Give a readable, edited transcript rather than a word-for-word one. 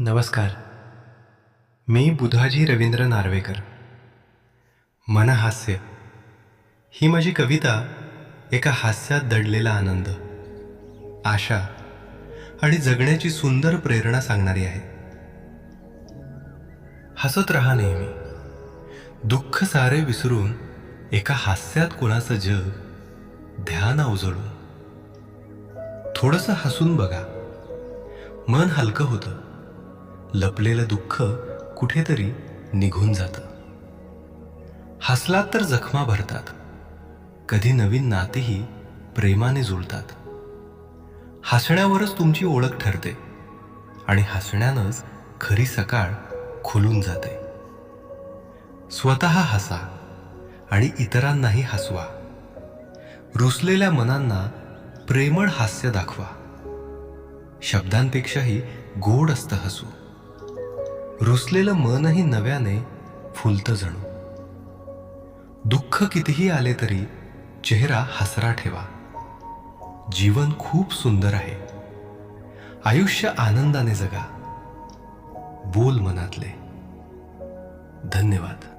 नमस्कार. मी बुधाजी रवींद्र नार्वेकर. मनहास्य ही माझी कविता एका हास्यात दडलेला आनंद, आशा आणि जगण्याची सुंदर प्रेरणा सांगणारी आहे. हसत रहा नेहमी, दुःख सारे विसरून एका हास्यात कुणाचं जग ध्यान उजळून. थोडंसं हसून बघा, मन हलकं होतं, लपलेलं दुःख कुठेतरी निघून जातं. हसलात तर जखमा भरतात, कधी नवीन नातेही प्रेमाने जुळतात. हसण्यावरच तुमची ओळख ठरते आणि हसण्यानंच खरी सकाळ खुलून जाते. स्वतः हसा आणि इतरांनाही हसवा. रुसलेल्या मनांना प्रेमळ हास्य दाखवा. शब्दांपेक्षाही गोड असतं हसू. रुसलेलं मनही नव्याने फुलतं जणू. दुःख कितीही आले तरी चेहरा हसरा ठेवा. जीवन खूप सुंदर आहे. आयुष्य आनंदाने जगा. बोल मनातले. धन्यवाद.